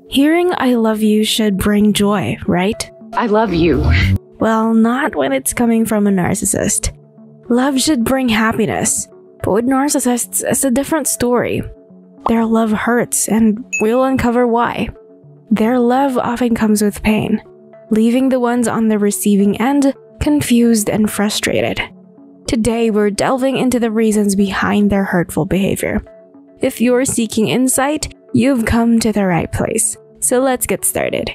Hearing "I love you" should bring joy, right? I love you. Well, not when it's coming from a narcissist. Love should bring happiness, but with narcissists, it's a different story. Their love hurts, and we'll uncover why. Their love often comes with pain, leaving the ones on the receiving end confused and frustrated. Today, we're delving into the reasons behind their hurtful behavior. If you're seeking insight, you've come to the right place. So let's get started.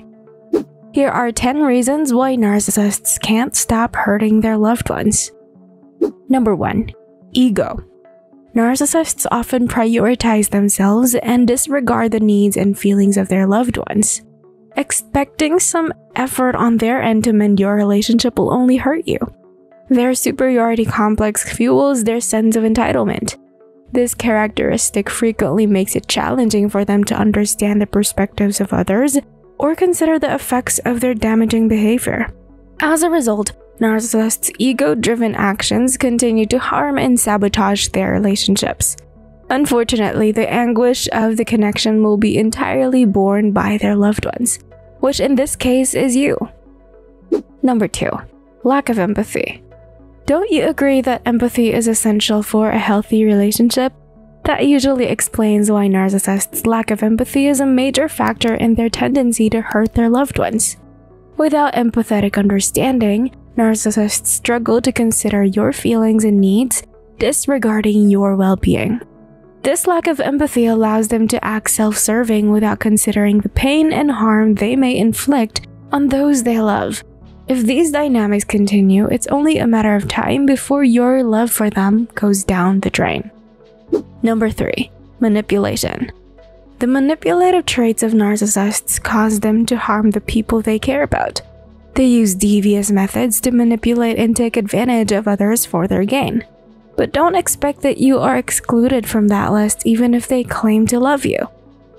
Here are 10 reasons why narcissists can't stop hurting their loved ones. Number 1. Ego. Narcissists often prioritize themselves and disregard the needs and feelings of their loved ones. Expecting some effort on their end to mend your relationship will only hurt you. Their superiority complex fuels their sense of entitlement. This characteristic frequently makes it challenging for them to understand the perspectives of others or consider the effects of their damaging behavior. As a result, narcissists' ego-driven actions continue to harm and sabotage their relationships. Unfortunately, the anguish of the connection will be entirely borne by their loved ones, which in this case is you. Number 2. Lack of empathy. Don't you agree that empathy is essential for a healthy relationship? That usually explains why narcissists' lack of empathy is a major factor in their tendency to hurt their loved ones. Without empathetic understanding, narcissists struggle to consider your feelings and needs, disregarding your well-being. This lack of empathy allows them to act self-serving without considering the pain and harm they may inflict on those they love. If these dynamics continue, it's only a matter of time before your love for them goes down the drain. Number 3. Manipulation. The manipulative traits of narcissists cause them to harm the people they care about. They use devious methods to manipulate and take advantage of others for their gain. But don't expect that you are excluded from that list even if they claim to love you.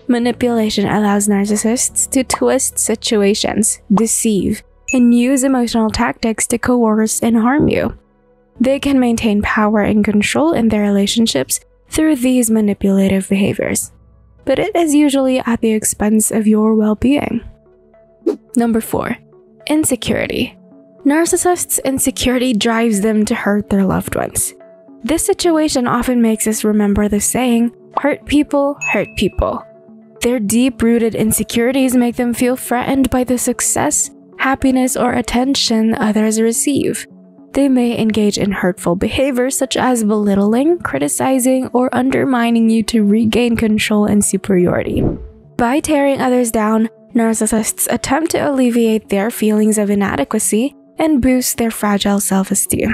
Manipulation allows narcissists to twist situations, deceive, and use emotional tactics to coerce and harm you. They can maintain power and control in their relationships through these manipulative behaviors, but it is usually at the expense of your well-being. Number 4. Insecurity. Narcissists' insecurity drives them to hurt their loved ones. This situation often makes us remember the saying, "Hurt people hurt people." Their deep-rooted insecurities make them feel threatened by the success, happiness, or attention others receive. They may engage in hurtful behaviors such as belittling, criticizing, or undermining you to regain control and superiority. By tearing others down, narcissists attempt to alleviate their feelings of inadequacy and boost their fragile self-esteem.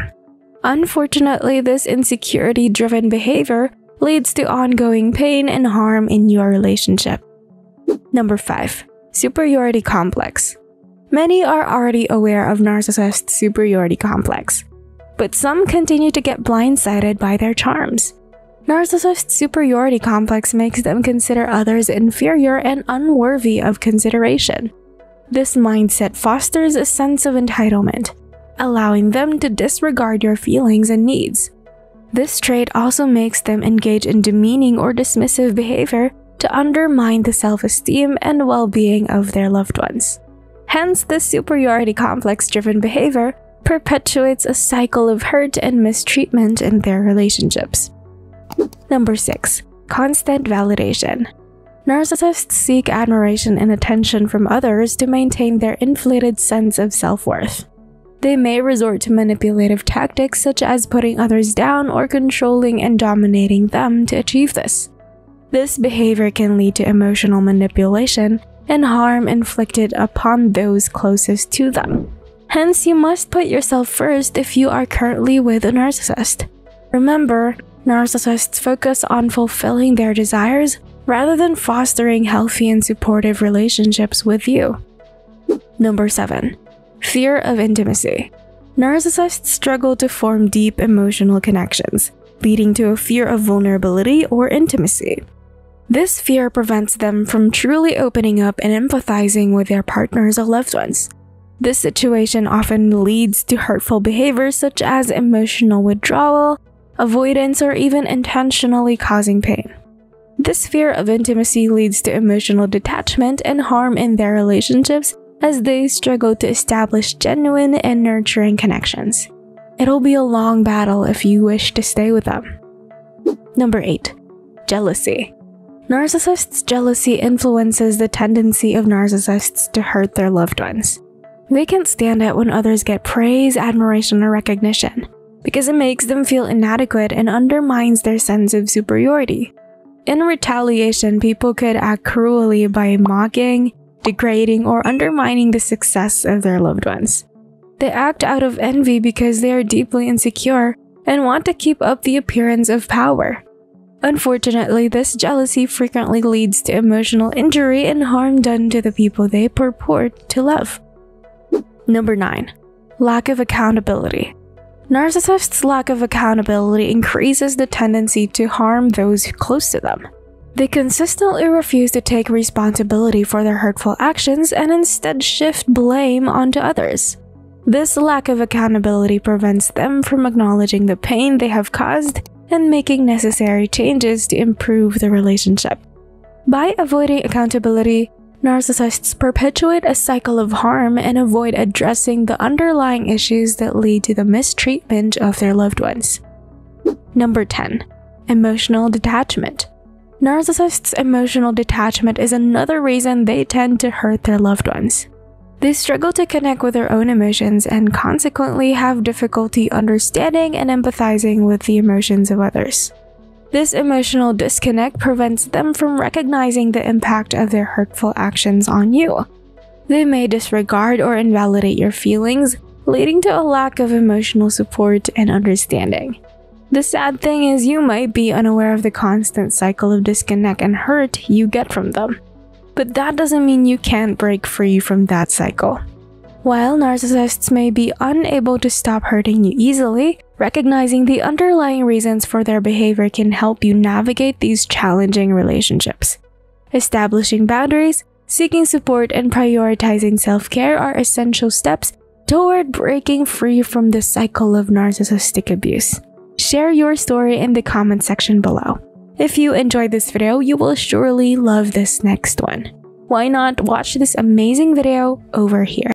Unfortunately, this insecurity-driven behavior leads to ongoing pain and harm in your relationship. Number 5. Superiority complex. Many are already aware of narcissists' superiority complex, but some continue to get blindsided by their charms. Narcissists' superiority complex makes them consider others inferior and unworthy of consideration. This mindset fosters a sense of entitlement, allowing them to disregard your feelings and needs. This trait also makes them engage in demeaning or dismissive behavior to undermine the self-esteem and well-being of their loved ones. Hence, this superiority complex-driven behavior perpetuates a cycle of hurt and mistreatment in their relationships. Number 6. Constant validation. Narcissists seek admiration and attention from others to maintain their inflated sense of self-worth. They may resort to manipulative tactics such as putting others down or controlling and dominating them to achieve this. This behavior can lead to emotional manipulation and harm inflicted upon those closest to them. Hence, you must put yourself first if you are currently with a narcissist. Remember, narcissists focus on fulfilling their desires rather than fostering healthy and supportive relationships with you. Number 7. Fear of intimacy. Narcissists struggle to form deep emotional connections, leading to a fear of vulnerability or intimacy. This fear prevents them from truly opening up and empathizing with their partners or loved ones. This situation often leads to hurtful behaviors such as emotional withdrawal, avoidance, or even intentionally causing pain. This fear of intimacy leads to emotional detachment and harm in their relationships as they struggle to establish genuine and nurturing connections. It'll be a long battle if you wish to stay with them. Number 8. Jealousy. Narcissists' jealousy influences the tendency of narcissists to hurt their loved ones. They can't stand it when others get praise, admiration, or recognition, because it makes them feel inadequate and undermines their sense of superiority. In retaliation, people could act cruelly by mocking, degrading, or undermining the success of their loved ones. They act out of envy because they are deeply insecure and want to keep up the appearance of power. Unfortunately, this jealousy frequently leads to emotional injury and harm done to the people they purport to love. Number 9. Lack of accountability. Narcissists' lack of accountability increases the tendency to harm those close to them. They consistently refuse to take responsibility for their hurtful actions and instead shift blame onto others. This lack of accountability prevents them from acknowledging the pain they have caused and making necessary changes to improve the relationship. By avoiding accountability, narcissists perpetuate a cycle of harm and avoid addressing the underlying issues that lead to the mistreatment of their loved ones. Number 10. Emotional detachment. Narcissists' emotional detachment is another reason they tend to hurt their loved ones. They struggle to connect with their own emotions and consequently have difficulty understanding and empathizing with the emotions of others. This emotional disconnect prevents them from recognizing the impact of their hurtful actions on you. They may disregard or invalidate your feelings, leading to a lack of emotional support and understanding. The sad thing is you might be unaware of the constant cycle of disconnect and hurt you get from them. But that doesn't mean you can't break free from that cycle. While narcissists may be unable to stop hurting you easily, recognizing the underlying reasons for their behavior can help you navigate these challenging relationships. Establishing boundaries, seeking support, and prioritizing self-care are essential steps toward breaking free from the cycle of narcissistic abuse. Share your story in the comment section below. If you enjoyed this video, you will surely love this next one. Why not watch this amazing video over here?